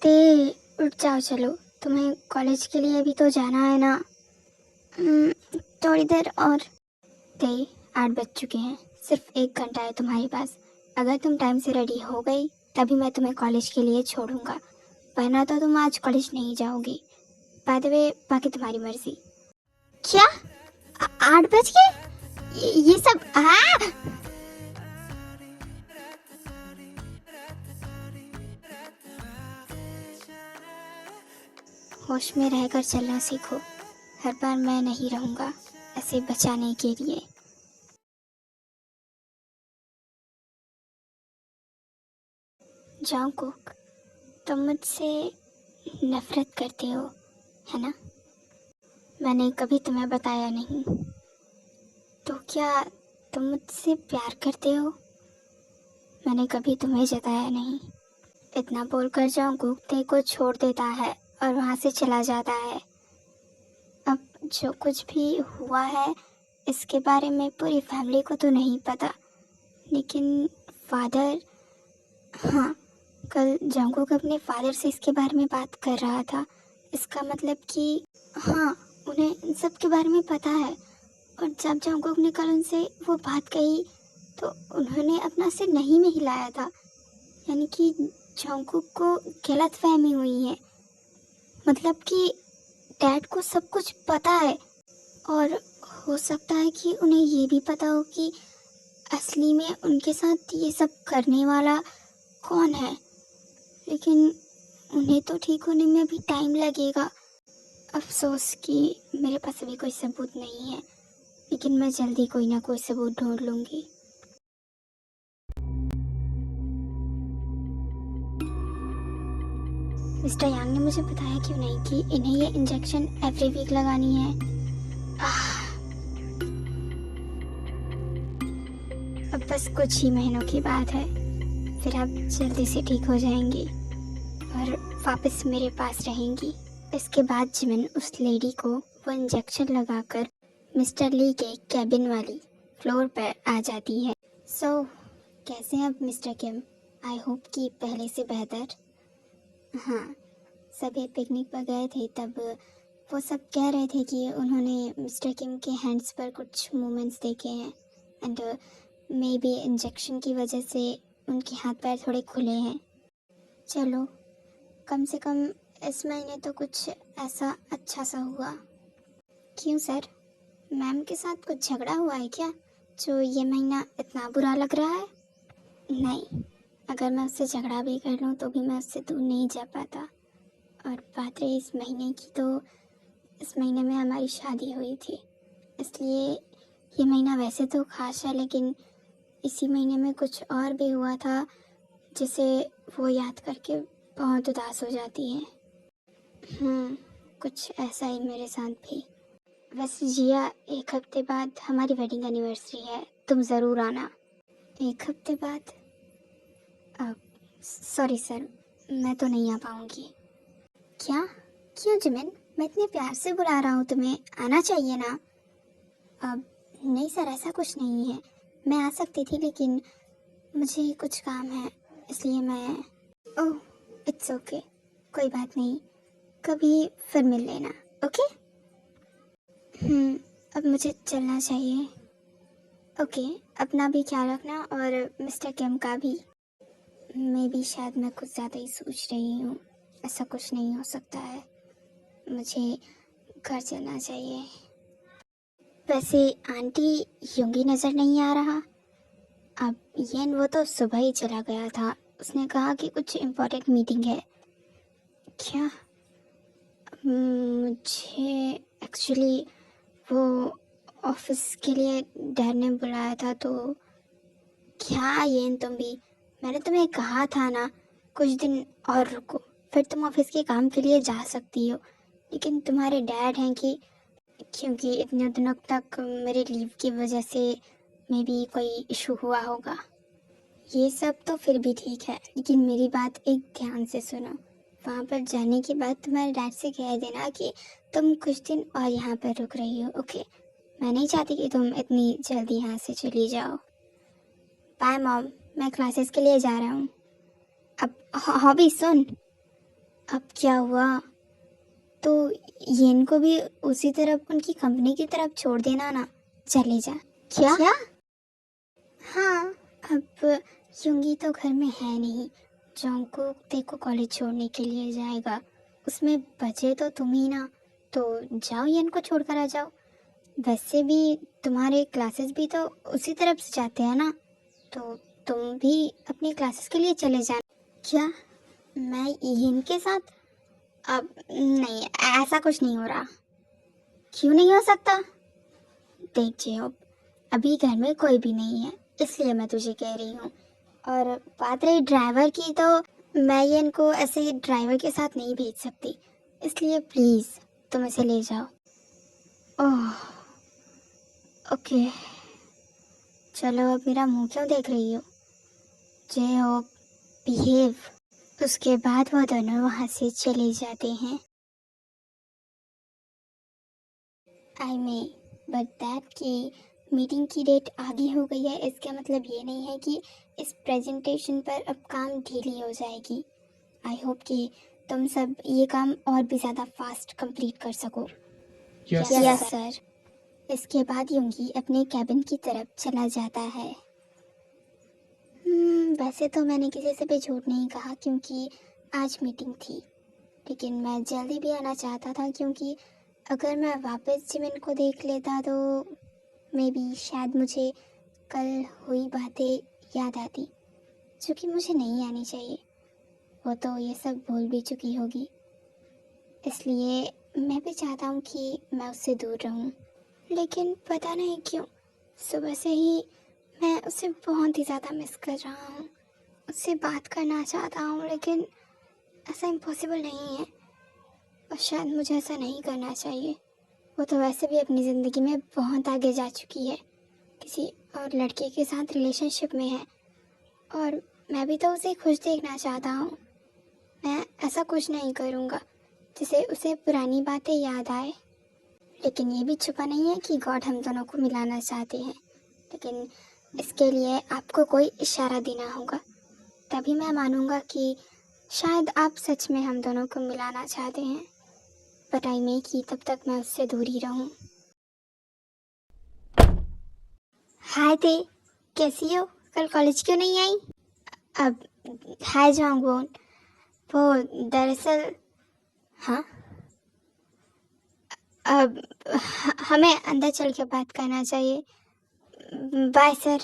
ते उठ जाओ, चलो तुम्हें कॉलेज के लिए भी तो जाना है ना। थोड़ी देर और। ते 8 बज चुके हैं, सिर्फ 1 घंटा है तुम्हारे पास। अगर तुम टाइम से रेडी हो गई तभी मैं तुम्हें कॉलेज के लिए छोड़ूंगा, वरना तो तुम आज कॉलेज नहीं जाओगी। बाय द वे, बाकी तुम्हारी मर्जी। क्या? 8 बज के? ये सब होश में रहकर चलना सीखो। हर बार मैं नहीं रहूंगा ऐसे बचाने के लिए। जंगकुक, तुम मुझसे नफरत करते हो, है ना? मैंने कभी तुम्हें बताया नहीं। तो क्या तुम मुझसे प्यार करते हो? मैंने कभी तुम्हें जताया नहीं। इतना बोलकर जंगकुक ते को छोड़ देता है और वहाँ से चला जाता है। अब जो कुछ भी हुआ है इसके बारे में पूरी फैमिली को तो नहीं पता, लेकिन फादर, हाँ, कल जंगकुक अपने फादर से इसके बारे में बात कर रहा था। इसका मतलब कि हाँ, उन्हें इन सब के बारे में पता है। और जब जंगकुक ने कल उनसे वो बात कही तो उन्होंने अपना सिर नहीं में हिलाया था, यानी कि जंगकुक को गलतफहमी हुई है। मतलब कि डैड को सब कुछ पता है, और हो सकता है कि उन्हें ये भी पता हो कि असली में उनके साथ ये सब करने वाला कौन है। लेकिन उन्हें तो ठीक होने में भी टाइम लगेगा। अफसोस कि मेरे पास अभी कोई सबूत नहीं है, लेकिन मैं जल्दी कोई ना कोई सबूत ढूंढ लूँगी। मिस्टर यांग ने मुझे बताया क्यों नहीं कि इन्हें ये इंजेक्शन एवरी वीक लगानी है। अब बस कुछ ही महीनों की बात है, फिर आप जल्दी से ठीक हो जाएंगी और वापस मेरे पास रहेंगी। इसके बाद जिमिन उस लेडी को वो इंजेक्शन लगाकर मिस्टर ली के कैबिन वाली फ्लोर पर आ जाती है। सो कैसे हैं आप मिस्टर किम? आई होप कि पहले से बेहतर। हाँ, सभी पिकनिक पर गए थे, तब वो सब कह रहे थे कि उन्होंने मिस्टर किम के हैंड्स पर कुछ मूवमेंट्स देखे हैं, एंड मे बी इंजेक्शन की वजह से उनके हाथ पैर थोड़े खुले हैं। चलो, कम से कम इस महीने तो कुछ ऐसा अच्छा सा हुआ। क्यों सर, मैम के साथ कुछ झगड़ा हुआ है क्या, जो ये महीना इतना बुरा लग रहा है? नहीं, अगर मैं उससे झगड़ा भी कर लूँ तो भी मैं उससे दूर नहीं जा पाता। और बात रही इस महीने की, तो इस महीने में हमारी शादी हुई थी, इसलिए ये महीना वैसे तो खास है, लेकिन इसी महीने में कुछ और भी हुआ था जिसे वो याद करके बहुत उदास हो जाती है। कुछ ऐसा ही मेरे साथ भी। वैसे जिया, 1 हफ्ते बाद हमारी वेडिंग एनिवर्सरी है, तुम ज़रूर आना। 1 हफ्ते बाद? सॉरी सर, मैं तो नहीं आ पाऊँगी। क्या? क्यों जिमिन, मैं इतने प्यार से बुला रहा हूँ, तुम्हें आना चाहिए ना। अब नहीं सर, ऐसा कुछ नहीं है, मैं आ सकती थी, लेकिन मुझे कुछ काम है, इसलिए मैं। ओह, इट्स ओके, कोई बात नहीं, कभी फिर मिल लेना। ओके? अब मुझे चलना चाहिए। ओके, अपना भी ख्याल रखना और मिस्टर किम का भी। मैं भी शायद मैं कुछ ज़्यादा ही सोच रही हूँ, ऐसा कुछ नहीं हो सकता है, मुझे घर चलना चाहिए। वैसे आंटी यूंगी नज़र नहीं आ रहा। अब येन, वो तो सुबह ही चला गया था, उसने कहा कि कुछ इम्पोर्टेंट मीटिंग है। क्या? मुझे एक्चुअली वो ऑफिस के लिए डैड ने बुलाया था, तो। क्या येन, तुम भी, मैंने तुम्हें कहा था ना कुछ दिन और रुको, फिर तुम ऑफिस के काम के लिए जा सकती हो। लेकिन तुम्हारे डैड हैं कि, क्योंकि इतने दिनों तक मेरे लीव की वजह से मे बी कोई इशू हुआ होगा। ये सब तो फिर भी ठीक है, लेकिन मेरी बात एक ध्यान से सुनो। वहाँ पर जाने के बाद तुम्हारे डैड से कह देना कि तुम कुछ दिन और यहाँ पर रुक रही हो, ओके? मैं नहीं चाहती कि तुम इतनी जल्दी यहाँ से चली जाओ। बाय मॉम, मैं क्लासेस के लिए जा रहा हूँ। अब हॉबी सुन। अब क्या हुआ? तो येन को भी उसी तरफ, उनकी कंपनी की तरफ छोड़ देना ना, चले जा। क्या? हाँ, अब युंगी तो घर में है नहीं, जॉन्गकुक देखो कॉलेज छोड़ने के लिए जाएगा, उसमें बचे तो तुम ही ना, तो जाओ येन को छोड़कर आ जाओ। वैसे भी तुम्हारे क्लासेस भी तो उसी तरफ से जाते हैं ना, तो तुम भी अपनी क्लासेस के लिए चले जाना। क्या मैं येन के साथ? अब नहीं, ऐसा कुछ नहीं हो रहा। क्यों नहीं हो सकता? देख जेहोब, अभी घर में कोई भी नहीं है, इसलिए मैं तुझे कह रही हूँ। और बात रही ड्राइवर की, तो मैं ये इनको ऐसे ड्राइवर के साथ नहीं भेज सकती, इसलिए प्लीज़ तुम इसे ले जाओ। ओह ओके, चलो, अब मेरा मुंह क्यों देख रही हो? जेहोब बिहेव। उसके बाद वो दोनों वहाँ से चले जाते हैं। आई मे बट दैट कि मीटिंग की डेट आगे हो गई है, इसका मतलब ये नहीं है कि इस प्रेजेंटेशन पर अब काम ढीली हो जाएगी। आई होप कि तुम सब ये काम और भी ज़्यादा फास्ट कंप्लीट कर सको। Yes sir. इसके बाद युंगी अपने कैबिन की तरफ चला जाता है। वैसे तो मैंने किसी से भी झूठ नहीं कहा क्योंकि आज मीटिंग थी, लेकिन मैं जल्दी भी आना चाहता था क्योंकि अगर मैं वापस जिमिन को देख लेता तो मे बी शायद मुझे कल हुई बातें याद आती, जो कि मुझे नहीं आनी चाहिए। वो तो ये सब भूल भी चुकी होगी, इसलिए मैं भी चाहता हूँ कि मैं उससे दूर रहूँ। लेकिन पता नहीं क्यों सुबह से ही मैं उसे बहुत ही ज़्यादा मिस कर रहा हूँ। उससे बात करना चाहता हूँ, लेकिन ऐसा इम्पॉसिबल नहीं है और शायद मुझे ऐसा नहीं करना चाहिए। वो तो वैसे भी अपनी ज़िंदगी में बहुत आगे जा चुकी है, किसी और लड़के के साथ रिलेशनशिप में है, और मैं भी तो उसे खुश देखना चाहता हूँ। मैं ऐसा कुछ नहीं करूँगा जिसे उसे पुरानी बातें याद आए। लेकिन ये भी छुपा नहीं है कि गॉड हम दोनों को मिलाना चाहते हैं, लेकिन इसके लिए आपको कोई इशारा देना होगा, तभी मैं मानूंगा कि शायद आप सच में हम दोनों को मिलाना चाहते हैं। बताई में कि तब तक मैं उससे दूर ही रहूं। हाय ते, कैसी हो? कल कॉलेज क्यों नहीं आई? अब हाय जॉन्गवॉन, वो दरअसल, हाँ, अब हमें अंदर चल के बात करना चाहिए। Bye sir.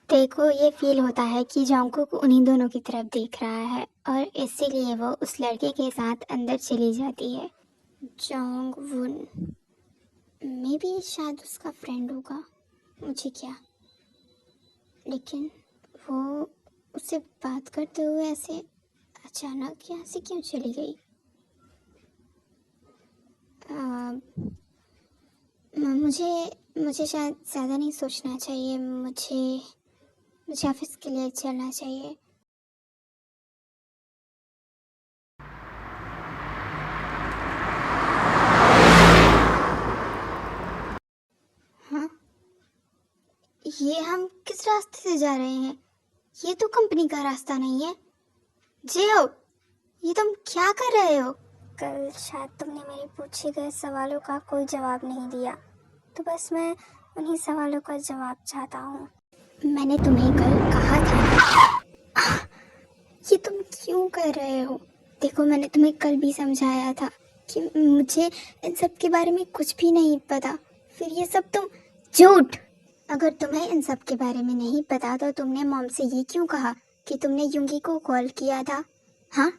देखो, ये फील होता है कि जॉन्गकुक उन्हीं दोनों की तरफ देख रहा है और इसीलिए वो उस लड़के के साथ अंदर चली जाती है। जॉन्गवुन मे बी शायद उसका फ्रेंड होगा, मुझे क्या, लेकिन वो उससे बात करते हुए ऐसे अचानक यहाँ से क्यों चली गई? मुझे मुझे शायद ज़्यादा नहीं सोचना चाहिए, मुझे ऑफिस के लिए चलना चाहिए। हाँ, ये हम किस रास्ते से जा रहे हैं? ये तो कंपनी का रास्ता नहीं है। जियो, ये तुम क्या कर रहे हो? कल शायद तुमने मेरे पूछे गए सवालों का कोई जवाब नहीं दिया, तो बस मैं उन्हीं सवालों का जवाब चाहता हूँ। मैंने तुम्हें कल कहा था। ये तुम क्यों कर रहे हो? देखो, मैंने तुम्हें कल भी समझाया था कि मुझे इन सब के बारे में कुछ भी नहीं पता, फिर ये सब तुम झूठ। अगर तुम्हें इन सब के बारे में नहीं पता तो तुमने मॉम से ये क्यों कहा कि तुमने युंगी को कॉल किया था? हाँ?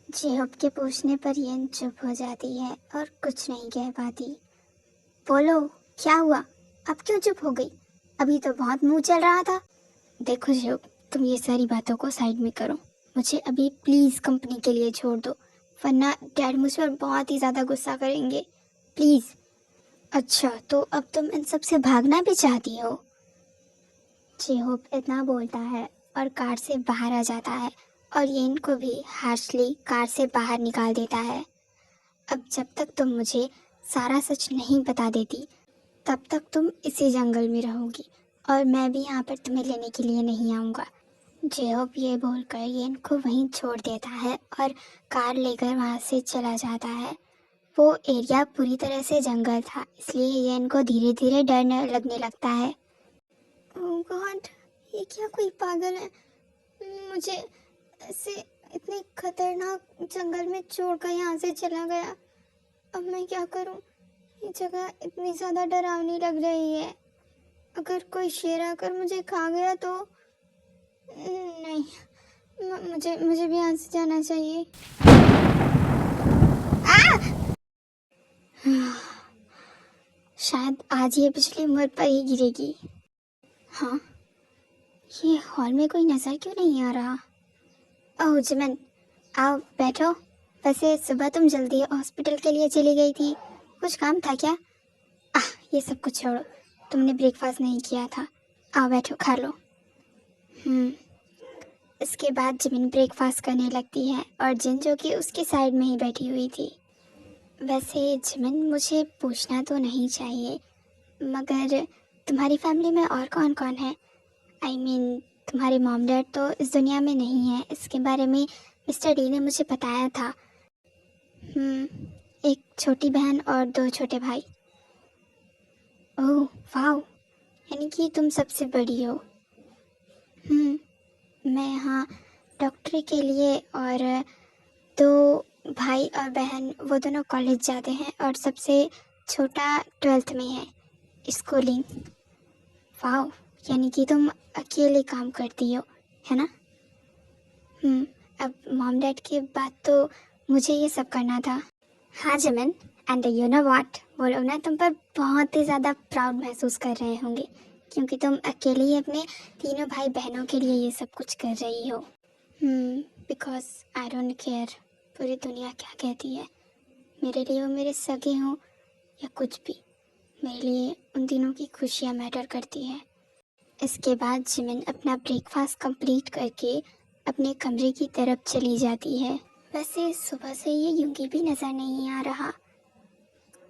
जेहब के पूछने पर येन चुप हो जाती है और कुछ नहीं कह पाती। बोलो, क्या हुआ? अब क्यों चुप हो गई? अभी तो बहुत मुंह चल रहा था। देखो जेहब, तुम ये सारी बातों को साइड में करो, मुझे अभी प्लीज़ कंपनी के लिए छोड़ दो, वरना डैड मुझ पर बहुत ही ज़्यादा गुस्सा करेंगे, प्लीज़। अच्छा, तो अब तुम इन सब से भागना भी चाहती हो? जेहोब इतना बोलता है और कार से बाहर आ जाता है और येन को भी हार्शली कार से बाहर निकाल देता है। अब जब तक तुम मुझे सारा सच नहीं बता देती, तब तक तुम इसी जंगल में रहोगी और मैं भी यहाँ पर तुम्हें लेने के लिए नहीं आऊँगा। जेहोब ये बोलकर येन को वहीं छोड़ देता है और कार लेकर वहां से चला जाता है। वो एरिया पूरी तरह से जंगल था, इसलिए येन को धीरे धीरे डर लगने लगता है। ओह गॉड, ये क्या कोई पागल है? मुझे ऐसे इतने खतरनाक जंगल में छोड़कर यहाँ से चला गया। अब मैं क्या करूँ? ये जगह इतनी ज़्यादा डरावनी लग रही है। अगर कोई शेर आकर मुझे खा गया तो नहीं, मुझे मुझे भी यहाँ से जाना चाहिए। शायद आज ये बिजली मुझ पर ही गिरेगी। हाँ, ये हॉल में कोई नजर क्यों नहीं आ रहा? ओह जिमिन, आओ बैठो। वैसे सुबह तुम जल्दी हॉस्पिटल के लिए चली गई थी, कुछ काम था क्या? ये सब कुछ छोड़ो, तुमने ब्रेकफास्ट नहीं किया था। आओ बैठो, खा लो। इसके बाद जिमिन ब्रेकफास्ट करने लगती है और जिन जो कि उसके साइड में ही बैठी हुई थी। वैसे जिमिन, मुझे पूछना तो नहीं चाहिए, मगर तुम्हारी फैमिली में और कौन कौन है? आई मीन तुम्हारे मॉम डैड तो इस दुनिया में नहीं है, इसके बारे में मिस्टर डी ने मुझे बताया था। एक छोटी बहन और 2 छोटे भाई। ओह वाह, यानी कि तुम सबसे बड़ी हो। मैं यहाँ डॉक्टरी के लिए, और 2 भाई और बहन वो दोनों कॉलेज जाते हैं और सबसे छोटा 12th में है, स्कूलिंग। वाह, यानी कि तुम अकेले काम करती हो, है ना? अब मॉम डैड के बाद तो मुझे ये सब करना था। हाँ Jimin, and you know what, वो लोग ना तुम पर बहुत ही ज़्यादा प्राउड महसूस कर रहे होंगे, क्योंकि तुम अकेले ही अपने 3 भाई बहनों के लिए ये सब कुछ कर रही हो। बिकॉज आई डोंट केयर पूरी दुनिया क्या कहती है। मेरे लिए वो मेरे सगे हों या कुछ भी, मेरे लिए उन दिनों की खुशियाँ मैटर करती है। इसके बाद जिमिन अपना ब्रेकफास्ट कंप्लीट करके अपने कमरे की तरफ चली जाती है। वैसे सुबह से ये यूंगी भी नज़र नहीं आ रहा।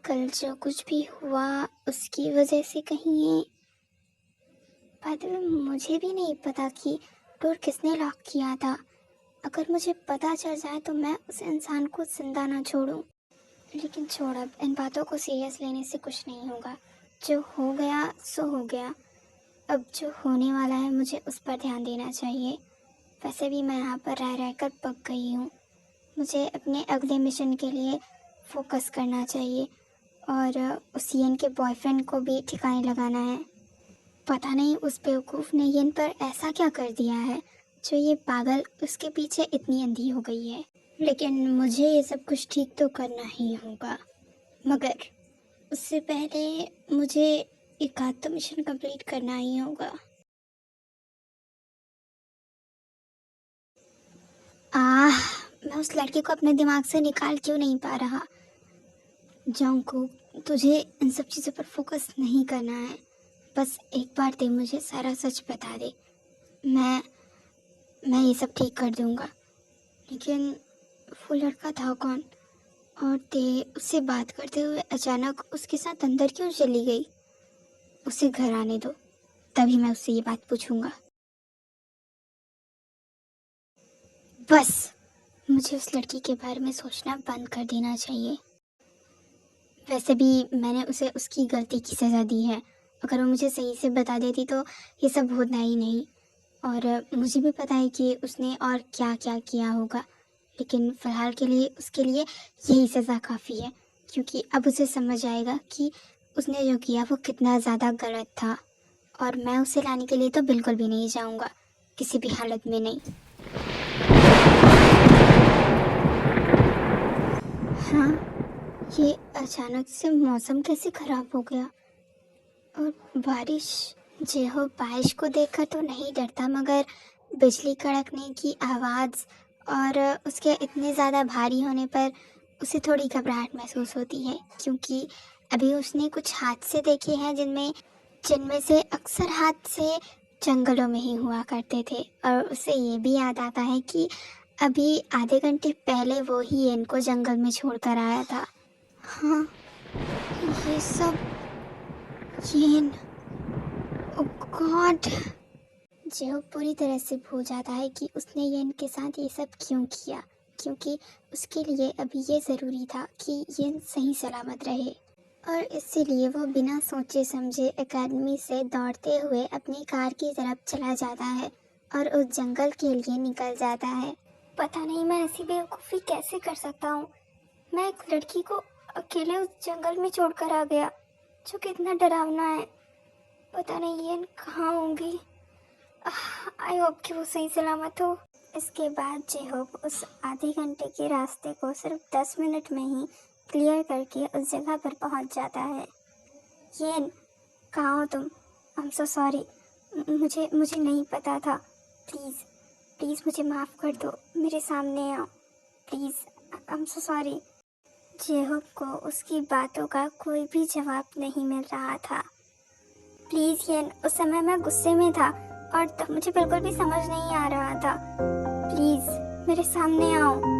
कल जो कुछ भी हुआ उसकी वजह से कहीं ये, बाद में मुझे भी नहीं पता कि डोर किसने लॉक किया था। अगर मुझे पता चल जाए तो मैं उस इंसान को जिंदा ना छोड़ूं। लेकिन छोड़, अब इन बातों को सीरियस लेने से कुछ नहीं होगा। जो हो गया सो हो गया। अब जो होने वाला है मुझे उस पर ध्यान देना चाहिए। वैसे भी मैं यहाँ पर रह रहकर पक गई हूँ। मुझे अपने अगले मिशन के लिए फोकस करना चाहिए और उस येन के बॉयफ्रेंड को भी ठिकाने लगाना है। पता नहीं उस बेवकूफ़ ने येन पर ऐसा क्या कर दिया है जो ये पागल उसके पीछे इतनी अंधी हो गई है। लेकिन मुझे ये सब कुछ ठीक तो करना ही होगा, मगर उससे पहले मुझे एक आध तो मिशन कंप्लीट करना ही होगा। मैं उस लड़के को अपने दिमाग से निकाल क्यों नहीं पा रहा। जंगकुक, तुझे इन सब चीज़ों पर फोकस नहीं करना है। बस एक बार दे मुझे सारा सच बता दे, मैं ये सब ठीक कर दूंगा। लेकिन वो लड़का था कौन? और ते उससे बात करते हुए अचानक उसके साथ अंदर क्यों चली गई? उसे घर आने दो, तभी मैं उससे ये बात पूछूंगा। बस मुझे उस लड़की के बारे में सोचना बंद कर देना चाहिए। वैसे भी मैंने उसे उसकी गलती की सज़ा दी है। अगर वो मुझे सही से बता देती तो ये सब होना ही नहीं। और मुझे भी पता है कि उसने और क्या क्या किया होगा, लेकिन फ़िलहाल के लिए उसके लिए यही सज़ा काफ़ी है, क्योंकि अब उसे समझ आएगा कि उसने जो किया वो कितना ज़्यादा गलत था। और मैं उसे लाने के लिए तो बिल्कुल भी नहीं जाऊँगा, किसी भी हालत में नहीं। हाँ, ये अचानक से मौसम कैसे ख़राब हो गया? और बारिश। जेहो बारिश को देखकर तो नहीं डरता, मगर बिजली कड़कने की आवाज़ और उसके इतने ज़्यादा भारी होने पर उसे थोड़ी घबराहट महसूस होती है, क्योंकि अभी उसने कुछ हादसे देखे हैं जिनमें से अक्सर हादसे जंगलों में ही हुआ करते थे। और उसे ये भी याद आता है कि अभी आधे घंटे पहले वो ही इनको जंगल में छोड़कर आया था। हाँ, ये सब येन, ओह गॉड, जेहोब पूरी तरह से भूल जाता है कि उसने येन के साथ ये सब क्यों किया, क्योंकि उसके लिए अभी ये ज़रूरी था कि येन सही सलामत रहे। और इसीलिए वो बिना सोचे समझे एकेडमी से दौड़ते हुए अपनी कार की तरफ चला जाता है और उस जंगल के लिए निकल जाता है। पता नहीं मैं ऐसी बेवकूफ़ी कैसे कर सकता हूँ। मैं एक लड़की को अकेले उस जंगल में छोड़कर आ गया, जो कितना डरावना है। पता नहीं येन कहाँ होंगी। आई होप कि वो सही सलामत हो। इसके बाद जेहोब उस आधे घंटे के रास्ते को सिर्फ 10 मिनट में ही क्लियर करके उस जगह पर पहुंच जाता है। येन, कहाँ हो तुम? आई एम सो सॉरी, मुझे नहीं पता था। प्लीज़ प्लीज़ मुझे माफ़ कर दो, मेरे सामने आओ please, I am so sorry. जेहोब को उसकी बातों का कोई भी जवाब नहीं मिल रहा था। प्लीज़ येन, उस समय मैं गुस्से में था और तब मुझे बिल्कुल भी समझ नहीं आ रहा था। प्लीज़ मेरे सामने आओ।